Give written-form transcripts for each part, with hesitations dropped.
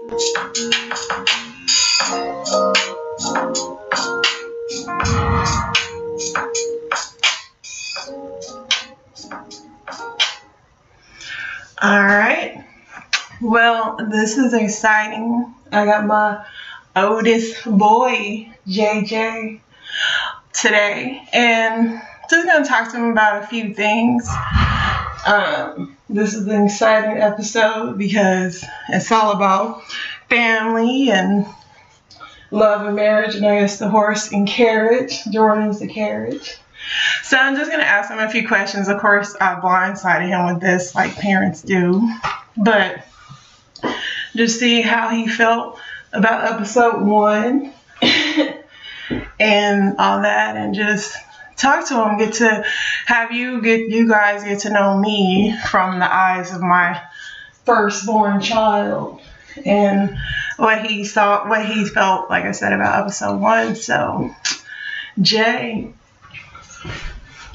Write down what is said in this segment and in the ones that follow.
All right. Well, this is exciting. I got my oldest boy, JJ, today, and just gonna talk to him about a few things. This is an exciting episode because it's all about family and love and marriage, and I guess the horse and carriage. Jordan's the carriage. So I'm just going to ask him a few questions. Of course, I blindsided him with this like parents do. But just see how he felt about episode 1 and all that. And just talk to him. Get to have you guys get to know me from the eyes of my firstborn child. And what he felt, like I said, about episode 1. So, Jay.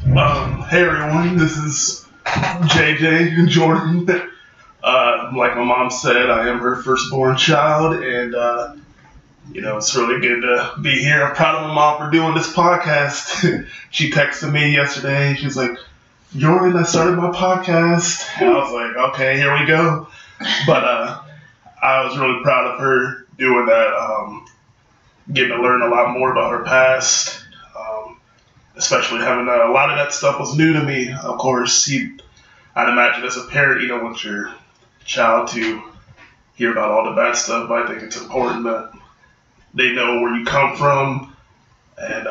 Hey everyone, this is JJ Jordan. Like my mom said, I am her firstborn child, and it's really good to be here. I'm proud of my mom for doing this podcast. She texted me yesterday. She's like, "Jordan, I started my podcast," and I was like, "Okay, here we go." But I was really proud of her doing that, getting to learn a lot more about her past. Especially having a lot of that stuff was new to me. Of course, I'd imagine as a parent, you don't want your child to hear about all the bad stuff, but I think it's important that they know where you come from, and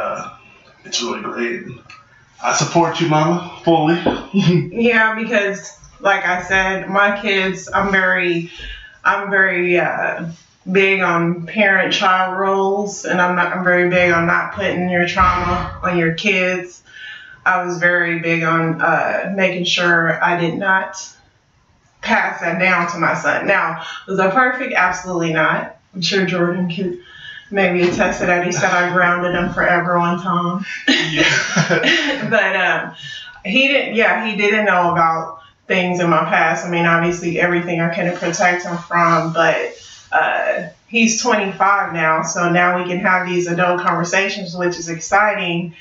it's really great. I support you, Mama, fully. Yeah, because like I said, my kids, I'm very big on parent-child roles, and I'm very big on not putting your trauma on your kids. I was very big on making sure I did not pass that down to my son. Now, was I perfect? Absolutely not. I'm sure Jordan could maybe attest to that. He said I grounded him forever one time. Yeah. But he didn't know about things in my past. I mean, obviously everything I couldn't protect him from, but he's 25 now, so now we can have these adult conversations, which is exciting.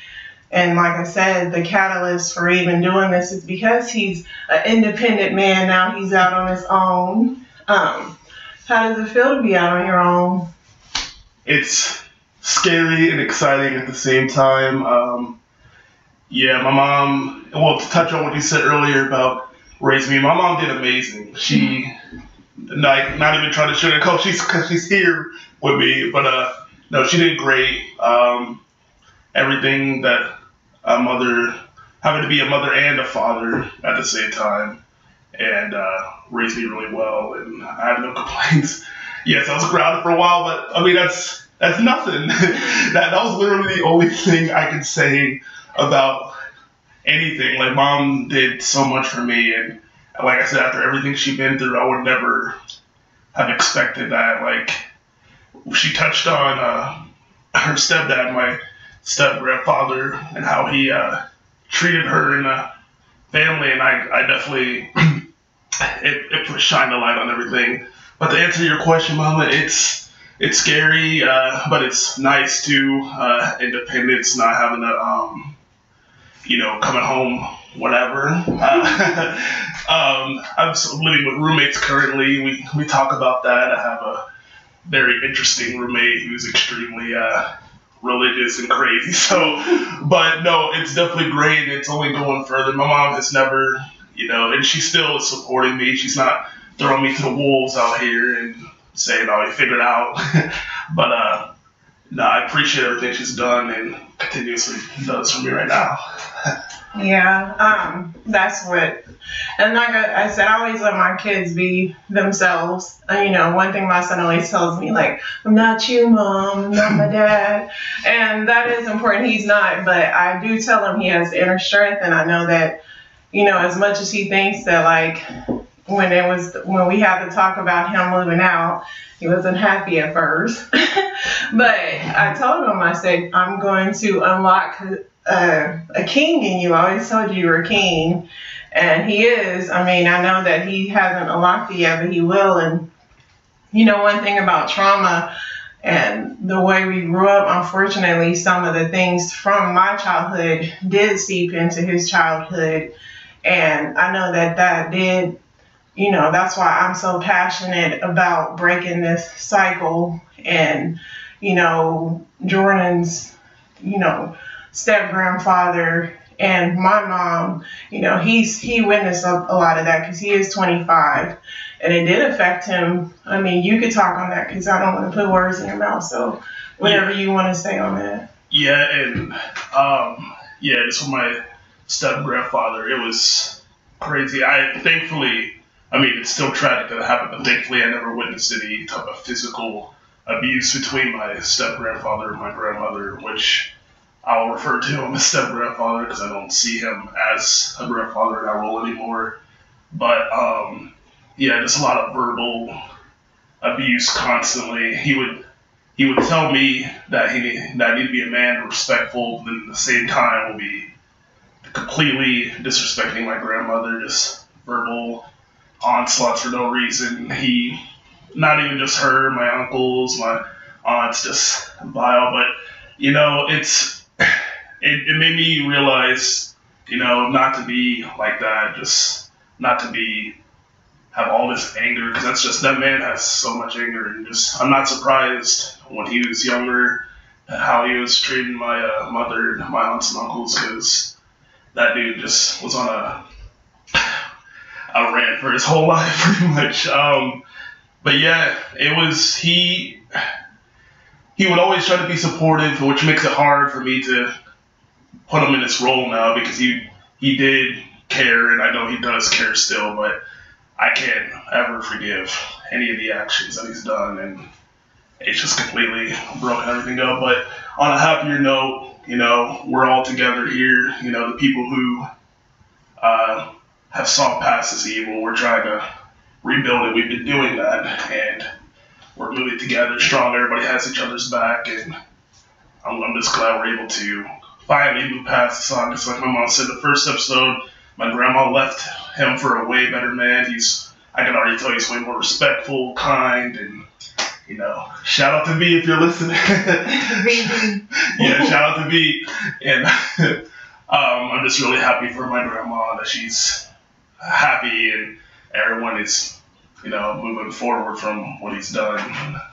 And like I said, the catalyst for even doing this is because he's an independent man now. He's out on his own. How does it feel to be out on your own? It's scary and exciting at the same time. My mom, well, to touch on what you said earlier about raising me, my mom did amazing. She... Not even trying to sugarcoat, she's here with me, but no, she did great. Everything that a mother, having to be a mother and a father at the same time, and raised me really well, and I have no complaints. Yes, I was grounded for a while, but I mean that's nothing. that was literally the only thing I could say about anything. Like, Mom did so much for me, and like I said, after everything she'd been through, I would never have expected that. Like, she touched on her stepdad, my step-grandfather, and how he treated her in the family, and I definitely, it shined a light on everything. But to answer your question, Mama, it's scary, but it's nice too. Independence, not having to, coming home whatever. I'm living with roommates currently. We talk about that. I have a very interesting roommate who's extremely religious and crazy. So, but no, it's definitely great. It's only going further. My mom has never, and she still is supporting me. She's not throwing me to the wolves out here and saying, "Oh, you figured it out." But no, I appreciate everything she's done and continuously does for me right now. Yeah, that's what, and like I said, I always let my kids be themselves. One thing my son always tells me, like, "I'm not you, Mom, I'm not my dad," and that is important. He's not, but I do tell him he has inner strength, and I know that, as much as he thinks that, like, when we had to talk about him moving out, he wasn't happy at first, but I told him, I said, "I'm going to unlock a king in you. I always told you were a king," and he is. I mean, I know that he hasn't unlocked it yet, but he will. And one thing about trauma and the way we grew up, unfortunately, some of the things from my childhood did seep into his childhood. And I know that did, that's why I'm so passionate about breaking this cycle. And, Jordan's, step grandfather and my mom, he witnessed a lot of that because he is 25. And it did affect him. I mean, you could talk on that because I don't want to put words in your mouth. So whatever you want to say on that. Yeah, and this was my step grandfather. It was crazy. It's still tragic that it happened, but thankfully I never witnessed any type of physical abuse between my step grandfather and my grandmother, which I'll refer to him as step grandfather because I don't see him as a grandfather in that role anymore. But just a lot of verbal abuse constantly. He would tell me that I need to be a man, respectful, but at the same time will be completely disrespecting my grandmother, just verbal onslaughts for no reason. He, not even just her, my uncles, my aunts, just vile. But it made me realize, not to be like that, just not to have all this anger, because that man has so much anger, and just I'm not surprised when he was younger how he was treating my mother and my aunts and uncles, because that dude just was on a rant for his whole life pretty much. But yeah, it was he would always try to be supportive, which makes it hard for me to put him in this role now, because he did care, and I know he does care still, but I can't ever forgive any of the actions that he's done, and it's just completely broken everything up. But on a happier note, we're all together here. The people who have saw past this evil, we're trying to rebuild it. We've been doing that, and we're moving together strong. Everybody has each other's back, and I'm just glad we're able to finally move past the song. Just like my mom said, the first episode, my grandma left him for a way better man. I can already tell he's way more respectful, kind, and shout out to V if you're listening. Yeah, shout out to V. And I'm just really happy for my grandma that she's happy and everyone is, moving forward from what he's done.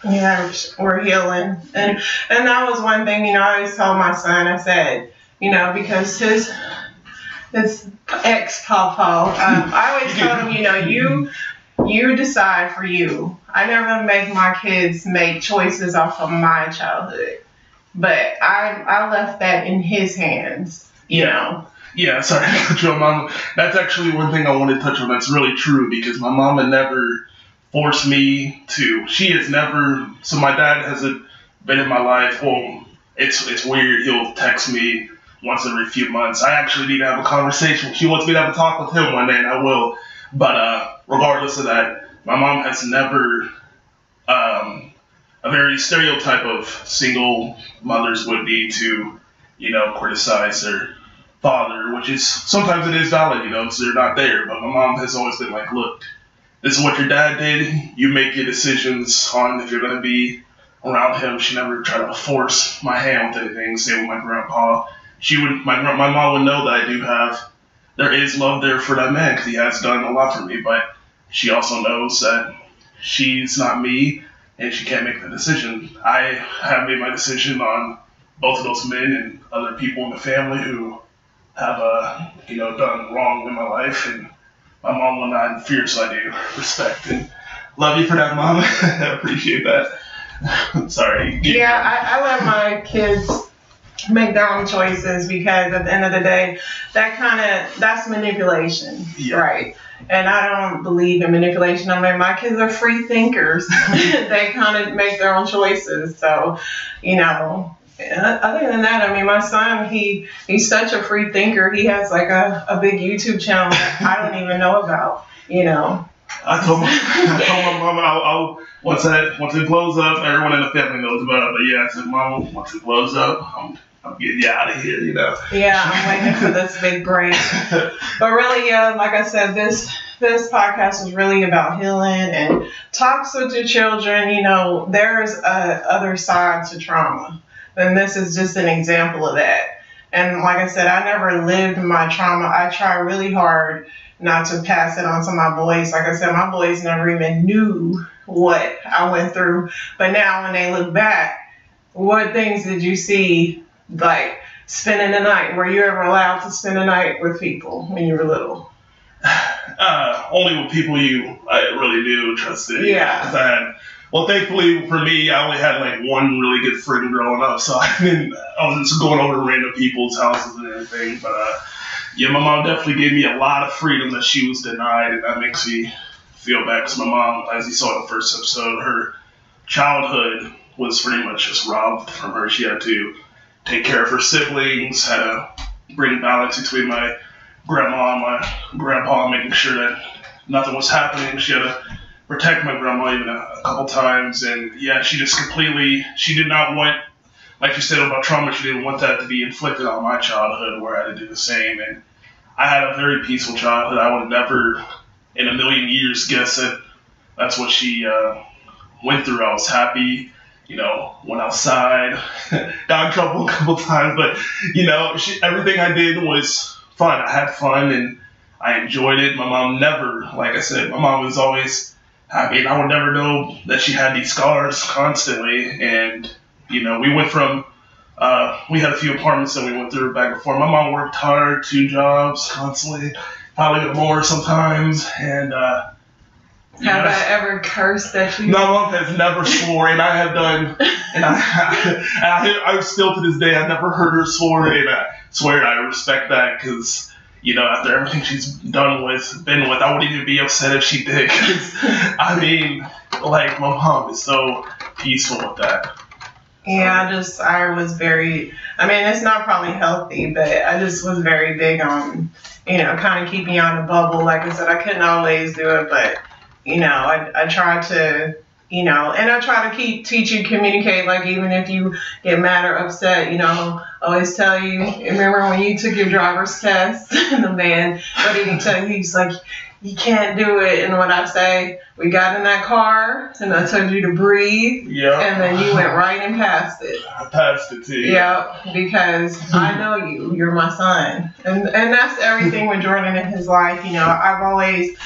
Yeah, we're healing. And that was one thing, I always told my son, I said, because his ex-pawpaw, I always told him, you decide for you. I never make my kids make choices off of my childhood. But I left that in his hands, Yeah, sorry to cut you off, Mama. That's actually one thing I want to touch on that's really true, because my mama never forced me to. She has never. So my dad hasn't been in my life. Well, it's weird. He'll text me once every few months. I actually need to have a conversation. She wants me to have a talk with him one day, and I will. But regardless of that, my mom has never a very stereotype of single mothers would be to, criticize their father, which is sometimes it is valid, because they're not there. But my mom has always been like, look, this is what your dad did. You make your decisions on if you're going to be around him. She never tried to force my hand with anything. Same with my grandpa. My mom would know that there is love there for that man because he has done a lot for me, but she also knows that she's not me and she can't make the decision. I have made my decision on both of those men and other people in the family who have, done wrong in my life, and my mom will not interfere, so I do respect and love you for that, Mom. I appreciate that. Sorry. Yeah, I let my kids make their own choices, because at the end of the day, that's manipulation, right? And I don't believe in manipulation. I mean, my kids are free thinkers. They kind of make their own choices. So, other than that, I mean, my son, he's such a free thinker. He has like a big YouTube channel that I don't even know about, I told my mom I'll once it blows up, everyone in the family knows about it. But yeah, I said, Mom, once it blows up, I'm getting you out of here, you know. Yeah, I'm waiting for this big break. But really, yeah, like I said, this podcast is really about healing and talks with your children. You know, there's a other side to trauma, and this is just an example of that. And like I said, I never lived my trauma. I try really hard not to pass it on to my boys. Like I said, my boys never even knew what I went through. But now when they look back, what things did you see, like spending the night? Were you ever allowed to spend the night with people when you were little? Only with people I really knew and trusted. Yeah. 'Cause well, thankfully for me, I only had like one really good friend growing up, so I was just going over to random people's houses and everything. But yeah, my mom definitely gave me a lot of freedom that she was denied, and that makes me feel bad because my mom, as you saw in the first episode, her childhood was pretty much just robbed from her. She had to take care of her siblings, had to bring balance between my grandma and my grandpa, making sure that nothing was happening. She had to protect my grandma even a couple times, and yeah, she did not want, like you said about trauma, she didn't want that to be inflicted on my childhood where I had to do the same. And I had a very peaceful childhood. I would have never in a million years guessed that that's what she went through. I was happy, you know, went outside, got in trouble a couple times, but you know, everything I did was fun. I had fun and I enjoyed it. My mom never, like I said, my mom was always happy, and I would never know that she had these scars constantly. And you know, we went from we had a few apartments that we went through back and forth. My mom worked hard, 2 jobs constantly, probably more sometimes. And have I ever cursed at you? No, my mom has never swore, and I have done, and I still to this day I never heard her swear, and I swear I respect that because, you know, after everything she's been with, I wouldn't even be upset if she did. 'Cause, I mean, like, my mom is so peaceful with that. Yeah, I was very, I mean, it's not probably healthy, but I just was very big on, you know, kind of keeping you on a bubble. Like I said, I couldn't always do it, but, you know, I tried to, you know, and I try to teach you communicate, like even if you get mad or upset, you know, always tell you, remember when you took your driver's test, the man, what did he tell you? He's like, you can't do it. And what I say, we got in that car and I told you to breathe. Yeah. And then you went right and passed it. I passed it to you. Yeah, because I know you. You're my son. And that's everything with Jordan in his life. You know, I always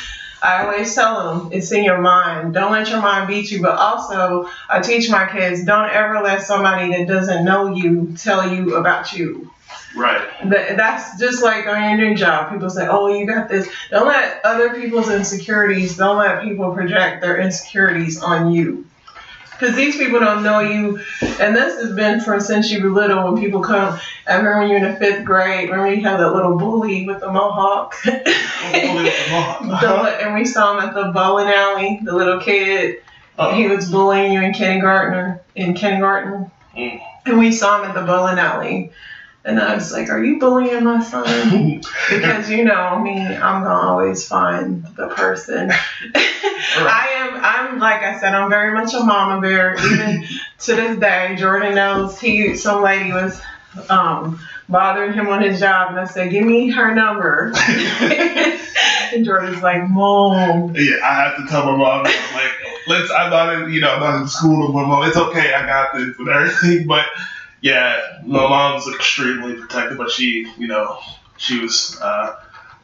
tell him, it's in your mind. Don't let your mind beat you. But also, I teach my kids, don't ever let somebody that doesn't know you tell you about you. Right. That's just like on your new job. People say, oh, you got this. Don't let other people's insecurities, don't let people project their insecurities on you. Because these people don't know you. And this has been since you were little when people come. I remember when you were in the 5th grade. Remember you had that little bully with the mohawk? And we saw him at the bowling alley, the little kid. He was bullying you in kindergarten. And we saw him at the bowling alley. And I was like, are you bullying my son? Because you know me, I'm going to always find the person. I'm like I said, I'm very much a mama bear. Even to this day, Jordan knows some lady was bothering him on his job. And I said, give me her number. And Jordan's like, Mom. Yeah, I have to tell my mom, like, I'm not in school with my mom. It's okay, I got this and everything. But yeah, my mom's extremely protective, but she was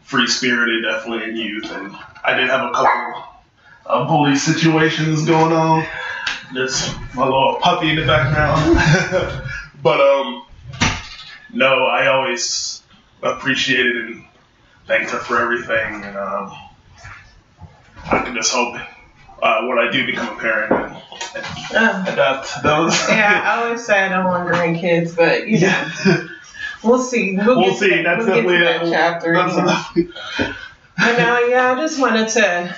free-spirited definitely in youth, and I did have a couple of bully situations going on. There's my little puppy in the background. But no, I always appreciated and thanked her for everything, and I can just hope when I do become a parent and adopt those. Yeah, I always say I don't want grandkids, but you know, we'll see. We'll see. That's we'll definitely that chapter. But I just wanted to,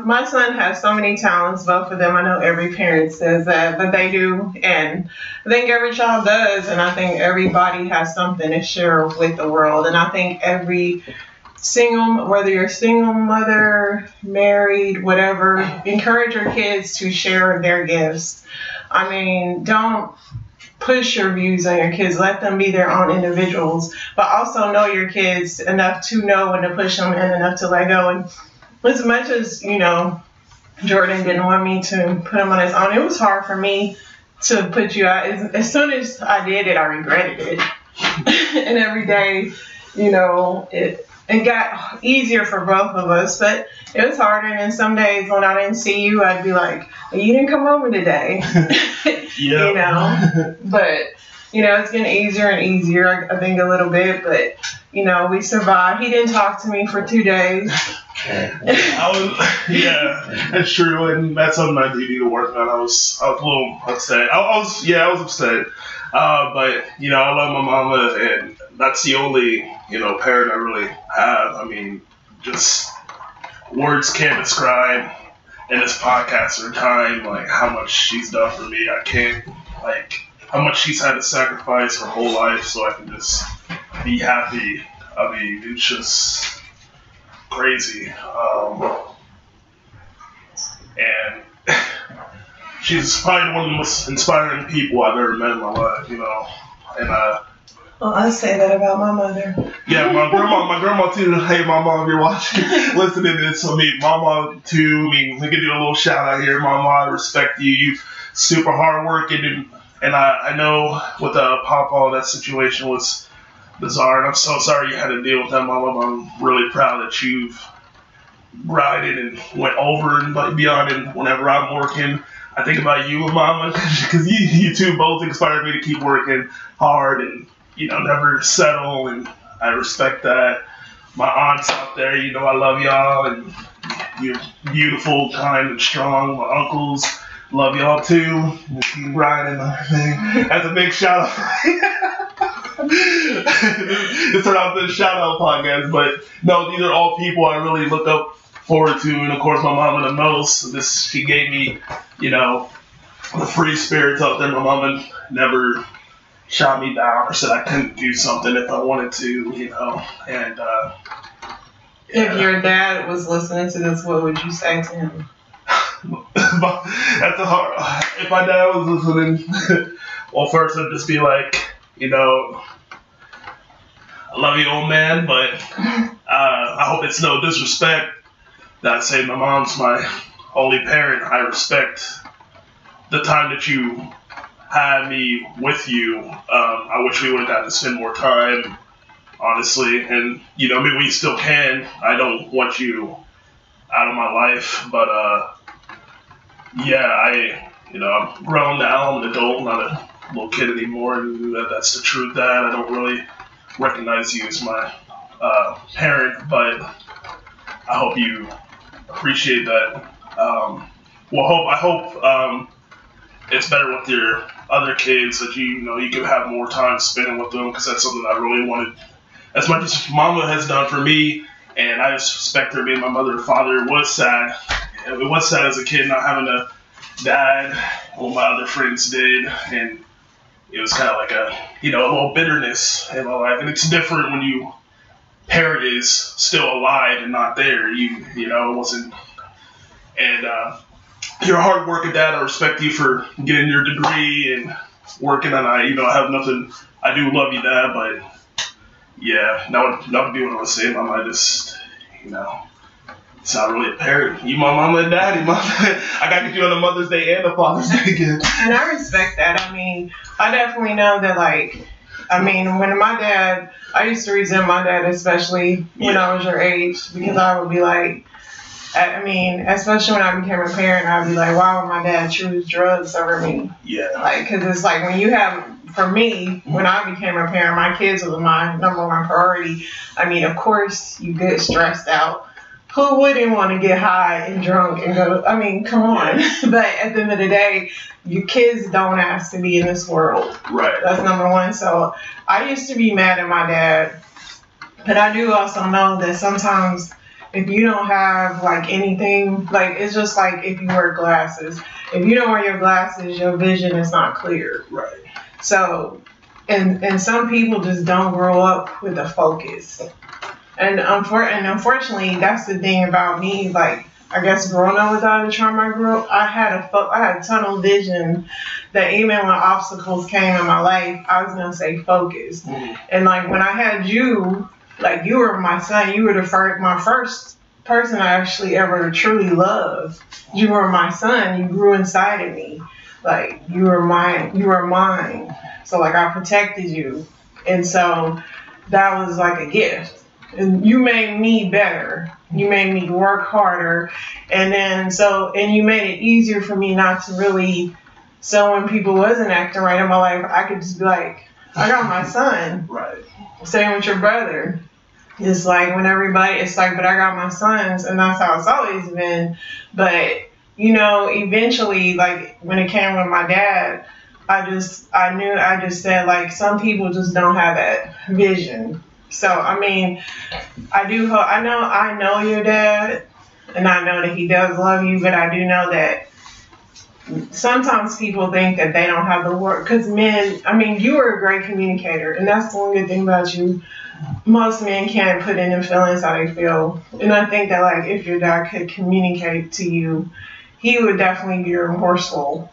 my son has so many talents, both of them. I know every parent says that, but they do, and I think every child does, and I think everybody has something to share with the world, and I think every whether you're single mother, married, whatever, encourage your kids to share their gifts. I mean, don't push your views on your kids. Let them be their own individuals, but also know your kids enough to know when to push them and enough to let go. And as much as, Jordan didn't want me to put him on his own, it was hard for me to put you out. As soon as I did it, I regretted it. And every day, it got easier for both of us, but it was harder. And some days when I didn't see you, I'd be like, well, you didn't come over today. But, it's getting easier and easier, I think, a little bit. But, we survived. He didn't talk to me for 2 days. That's true. And that's something I do need to work on. I was a little upset. I was upset. But, I love my mama, and that's the only, parent I really have. I mean, just words can't describe in this podcast or time, like, how much she's done for me. I can't, how much she's had to sacrifice her whole life so I can just be happy. I mean, it's just crazy. And she's probably one of the most inspiring people I've ever met in my life, and well, I say that about my mother. Yeah, my grandma too. Hey, Mama, if you're watching, listening to this, Mama too. Let me give you a little shout out here, Mama. I respect you. You super hard working, and I know with the Papa, that situation was bizarre, and I'm so sorry you had to deal with that, Mama. I'm really proud that you've ridden and went over and beyond. And whenever I'm working, I think about you and Mama, because you two both inspired me to keep working hard and never settle, and I respect that. My aunts out there, I love y'all, and you're beautiful, kind, and strong. My uncles, love y'all too. You keep riding and everything. That's a big shout out. This turned out the shout out podcast, but no, these are all people I really look up forward to, and of course my mama the most. She gave me, the free spirits out there. My mama never shot me down or said I couldn't do something if I wanted to, and if your dad was listening to this, what would you say to him? That's a hard. If my dad was listening, well, first I'd just be like, I love you, old man, but I hope it's no disrespect that I say my mom's my only parent. I respect the time that you had me with you. I wish we would have gotten to spend more time, honestly, and maybe we still can. I don't want you out of my life, but I'm grown now. I'm an adult, not a little kid anymore, and that's the truth. That I don't really recognize you as my parent, but I hope you appreciate that. I hope it's better with your other kids, that you can have more time spending with them, because that's something I really wanted. As much as Mama has done for me, and I just respect her being my mother and father, it was sad. It was sad as a kid not having a dad. All my other friends did, and it was kind of like a little bitterness in my life. And it's different when you parent is still alive and not there. It wasn't. And you're a hard working dad. I respect you for getting your degree and working, and I have nothing. I do love you, Dad, but yeah, not doing what I was saying. Mama, just it's not really a parent. You my mama and daddy. I got to get you on the Mother's Day and the Father's Day again. And I respect that. I mean, I definitely know that, when my dad, I used to resent my dad, especially when I was your age, because I would be like, especially when I became a parent, I'd be like, why would my dad choose drugs over me? Yeah. Because it's like when you have, for me, when I became a parent, my kids were my number one priority. Of course, you get stressed out. Who wouldn't want to get high and drunk and go, come on. Yeah. But at the end of the day, your kids don't ask to be in this world. Right. That's number one. So I used to be mad at my dad, but I do also know that sometimes if you don't have anything, it's just like if you wear glasses. If you don't wear your glasses, your vision is not clear. Right. So, and some people just don't grow up with a focus. And unfortunately, that's the thing about me. I guess growing up without a trauma, I had tunnel vision that even when obstacles came in my life, I was gonna say focused. And like when I had you, like you were my son, you were my first person I actually ever truly loved. You were my son. You grew inside of me. Like you were mine. You were mine. So like I protected you, and so that was like a gift. And you made me better. You made me work harder, and you made it easier for me not to really. So when people wasn't acting right in my life, I could just be like, I got my son. Right. Same with your brother. It's like when everybody, it's like, but I got my sons, and that's how it's always been. But you know, eventually, like when it came with my dad, I just said like some people just don't have that vision. So I mean, I know your dad, and I know that he does love you, but I do know that sometimes people think that they don't have the word, because men, I mean, you are a great communicator, and that's the one good thing about you. Most men can't put in their feelings how they feel, and I think that like if your dad could communicate to you, he would definitely be remorseful.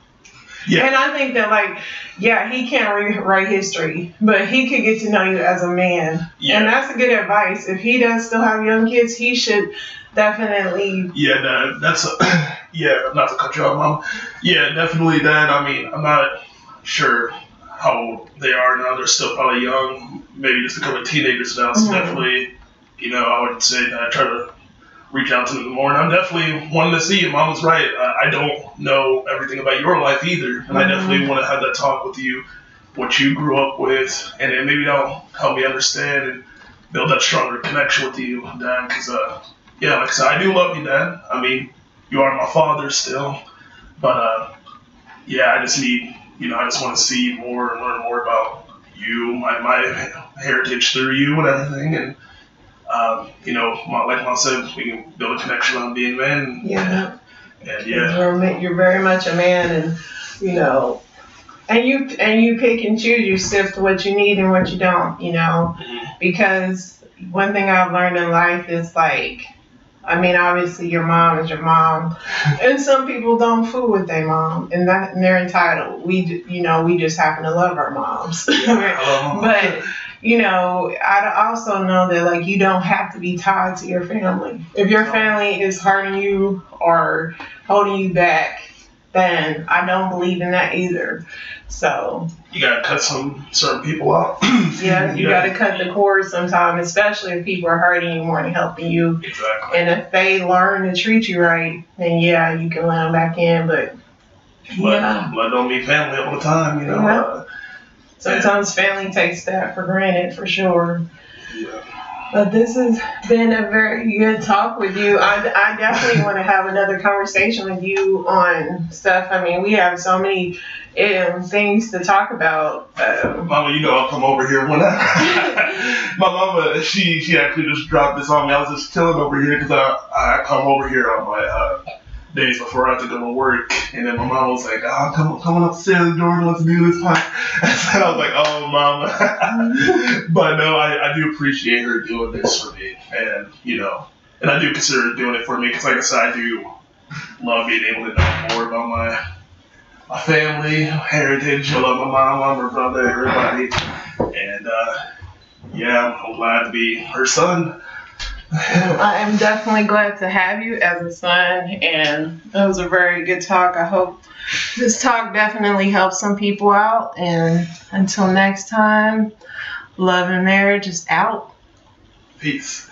Yeah. And I think that like, yeah, he can't rewrite history, but he could get to know you as a man. Yeah. And that's a good advice. If he does still have young kids, he should definitely. Yeah, that's not to cut you off, Mom. Yeah, definitely that. I mean, I'm not sure how old they are now. They're still probably young, maybe just becoming teenagers now. So definitely, you know, I would say that I try to reach out to them more. And I'm definitely wanting to see you. Mom was right. I don't know everything about your life either. And I definitely want to have that talk with you, what you grew up with, and then maybe that'll help me understand and build that stronger connection with you, Dad. Because, yeah, like I said, I do love you, Dad. I mean, you are my father still. But, yeah, I just need, you know, I just want to see more and learn more about you, my heritage through you and everything. And, you know, like Mom said, we can build a connection on being men. Yeah. And yeah. You're very much a man, and, you know, and you pick and choose, you sift what you need and what you don't, you know, because one thing I've learned in life is like, I mean, obviously your mom is your mom, and some people don't fool with their mom, and they're entitled. We just happen to love our moms. But, you know, I also know that like you don't have to be tied to your family. If your family is hurting you or holding you back, then I don't believe in that either. So you gotta cut some certain people out. Yeah, you gotta cut the cord sometimes, especially if people are hurting you more than helping you. Exactly. And if they learn to treat you right, then yeah, you can let them back in. But blood don't mean family all the time, you know. Yeah. Sometimes family takes that for granted, for sure. Yeah. But this has been a very good talk with you. I definitely want to have another conversation with you on stuff. I mean, we have so many things to talk about. Mama, you know I'll come over here whenever. My mama, she actually just dropped this on me. I was just chilling over here because I come over here on my days before I have to go to work, and then my mom was like, come upstairs, Jordan, let's do this podcast. And I was like, oh, Mama. But no, I do appreciate her doing this for me, and, you know, and I do consider her doing it for me, because like I said, I do love being able to know more about my family, heritage. I love my mom, my brother, everybody, and yeah, I'm glad to be her son. I am definitely glad to have you as a son, and it was a very good talk. I hope this talk definitely helps some people out, and until next time, Love and Marriage is out. Peace.